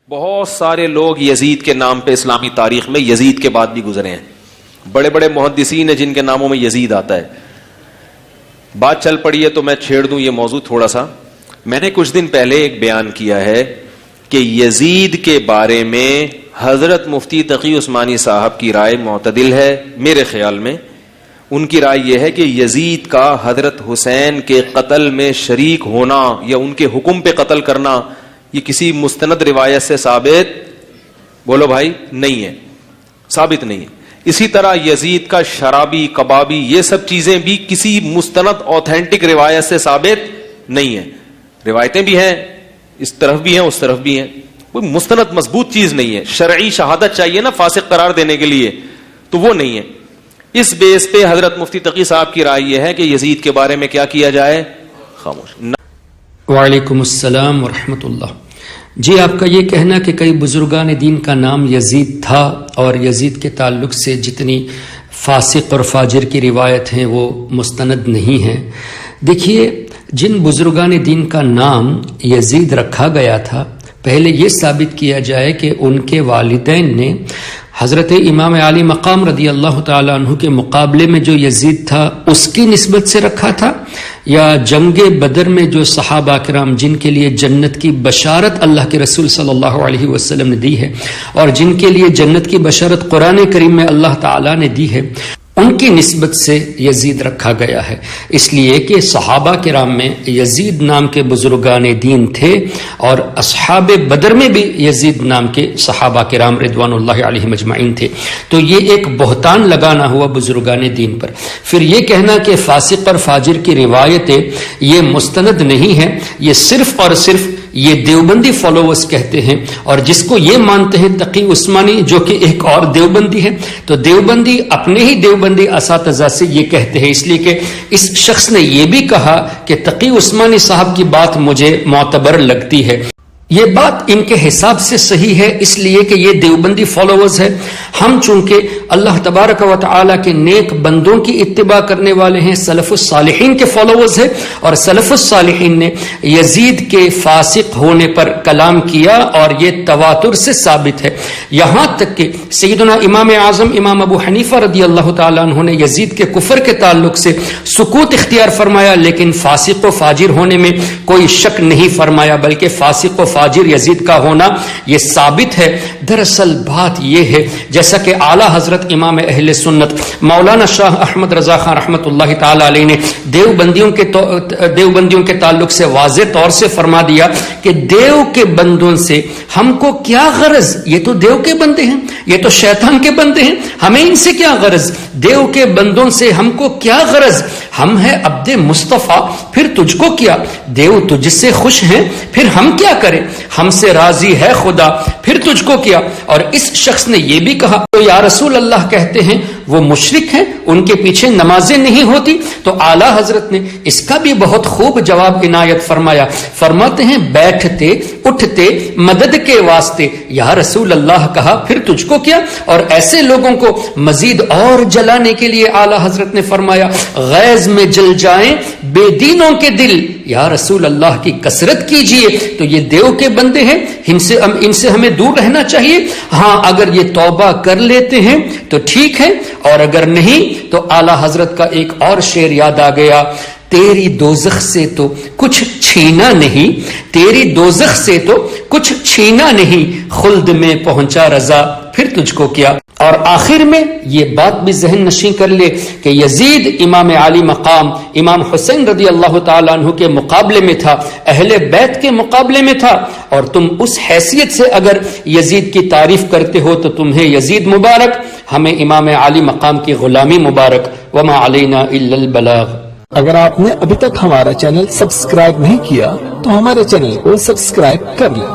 بہت سارے لوگ یزید کے نام پہ اسلامی تاریخ میں یزید کے بعد بھی گزرے ہیں. بڑے بڑے محدثین ہیں جن کے ناموں میں یزید آتا ہے. بات چل پڑی ہے تو میں چھیڑ دوں یہ موضوع تھوڑا سا. میں نے کچھ دن پہلے ایک بیان کیا ہے کہ یزید کے بارے میں حضرت مفتی تقی عثمانی صاحب کی رائے معتدل ہے. میرے خیال میں ان کی رائے یہ ہے کہ یزید کا حضرت حسین کے قتل میں شریک ہونا یا ان کے حکم پہ قتل کرنا یہ کسی مستند روایت سے ثابت بولو بھائی نہیں ہے, ثابت نہیں ہے. اسی طرح یزید کا شرابی کبابی یہ سب چیزیں بھی کسی مستند اوتھینٹک روایت سے ثابت نہیں ہے. روایتیں بھی ہیں اس طرف بھی ہیں اس طرف بھی ہیں, کوئی مستند مضبوط چیز نہیں ہے. شرعی شہادت چاہیے نا فاسق قرار دینے کے لیے, تو وہ نہیں ہے. اس بیس پہ حضرت مفتی تقی صاحب کی رائے یہ ہے کہ یزید کے بارے میں کیا کیا جائے, خاموش. وعلیکم السلام ورحمۃ اللہ. جی آپ کا یہ کہنا کہ کئی بزرگان دین کا نام یزید تھا اور یزید کے تعلق سے جتنی فاسق اور فاجر کی روایت ہیں وہ مستند نہیں ہیں. دیکھیے جن بزرگان دین کا نام یزید رکھا گیا تھا پہلے یہ ثابت کیا جائے کہ ان کے والدین نے حضرت امام علی مقام رضی اللہ تعالیٰ عنہ کے مقابلے میں جو یزید تھا اس کی نسبت سے رکھا تھا, یا جنگ بدر میں جو صحابہ کرام جن کے لیے جنت کی بشارت اللہ کے رسول صلی اللہ علیہ وسلم نے دی ہے اور جن کے لیے جنت کی بشارت قرآن کریم میں اللہ تعالیٰ نے دی ہے ان کی نسبت سے یزید رکھا گیا ہے. اس لیے کہ صحابہ کرام میں یزید نام کے بزرگان دین تھے اور اصحاب بدر میں بھی یزید نام کے صحابہ کرام رضوان اللہ علیہم اجمعین تھے. تو یہ ایک بہتان لگانا ہوا بزرگان دین پر. پھر یہ کہنا کہ فاسق اور فاجر کی روایتیں یہ مستند نہیں ہیں, یہ صرف اور صرف یہ دیوبندی فالوورز کہتے ہیں, اور جس کو یہ مانتے ہیں تقی عثمانی جو کہ ایک اور دیوبندی ہے, تو دیوبندی اپنے ہی دیوبندی اساتذہ سے یہ کہتے ہیں. اس لیے کہ اس شخص نے یہ بھی کہا کہ تقی عثمانی صاحب کی بات مجھے معتبر لگتی ہے. یہ بات ان کے حساب سے صحیح ہے اس لیے کہ یہ دیوبندی فالوورز ہے. ہم چونکہ اللہ تبارک و تعالی کے نیک بندوں کی اتباع کرنے والے ہیں, سلف الصالحین کے فالوورز ہیں, اور سلف الصالحین نے یزید کے فاسق ہونے پر کلام کیا اور یہ تواتر سے ثابت ہے. یہاں تک کہ سیدنا امام اعظم امام ابو حنیفہ رضی اللہ تعالیٰ عنہ نے یزید کے کفر کے تعلق سے سکوت اختیار فرمایا, لیکن فاسق و فاجر ہونے میں کوئی شک نہیں فرمایا, بلکہ فاسق و فاجر یزید کا ہونا یہ ثابت ہے. دراصل بات یہ ہے جیسا کہ اعلیٰ حضرت امام اہل سنت مولانا شاہ احمد رضا خان رحمۃ اللہ تعالی علیہ نے دیوبندیوں کے تعلق سے واضح طور سے فرما دیا کہ دیو کے بندوں سے ہم کو کیا غرض, یہ تو دیو کے بندے ہیں, یہ تو شیطان کے بندے ہیں, ہمیں ان سے کیا غرض, دیو کے بندوں سے ہم کو کیا غرض, ہم ہے عبد مصطفیٰ, پھر تجھ کو کیا, دیو تجھ سے خوش ہیں پھر ہم کیا کریں, ہم سے راضی ہے خدا پھر تجھ کو کیا. اور اس شخص نے یہ بھی کہا تو یا رسول اللہ کہتے ہیں وہ مشرک ہیں, ان کے پیچھے نمازیں نہیں ہوتی. تو اعلیٰ حضرت نے اس کا بھی بہت خوب جواب عنایت فرمایا. فرماتے ہیں بیٹھتے اٹھتے مدد کے واسطے یا رسول اللہ کہا پھر تجھ کو کیا. اور ایسے لوگوں کو مزید اور جلانے کے لیے اعلیٰ حضرت نے فرمایا غیظ میں جل جائیں بے دینوں کے دل, یا رسول اللہ کی کثرت کیجئے. تو یہ دیو کے بندے ہیں, ان سے ہمیں دور رہنا چاہیے. ہاں اگر یہ توبہ کر لیتے ہیں تو ٹھیک ہے, اور اگر نہیں تو اعلیٰ حضرت کا ایک اور شعر یاد آ گیا, تیری دوزخ سے تو کچھ چھینا نہیں, تیری دوزخ سے تو کچھ چھینا نہیں, خلد میں پہنچا رضا پھر تجھ کو کیا. اور آخر میں یہ بات بھی ذہن نشین کر لے کہ یزید امام علی مقام امام حسین رضی اللہ تعالیٰ عنہ کے مقابلے میں تھا, اہل بیت کے مقابلے میں تھا, اور تم اس حیثیت سے اگر یزید کی تعریف کرتے ہو تو تمہیں یزید مبارک, ہمیں امام علی مقام کی غلامی مبارک. وما علینا الا البلاغ. اگر آپ نے ابھی تک ہمارا چینل سبسکرائب نہیں کیا تو ہمارے چینل کو سبسکرائب کر لیں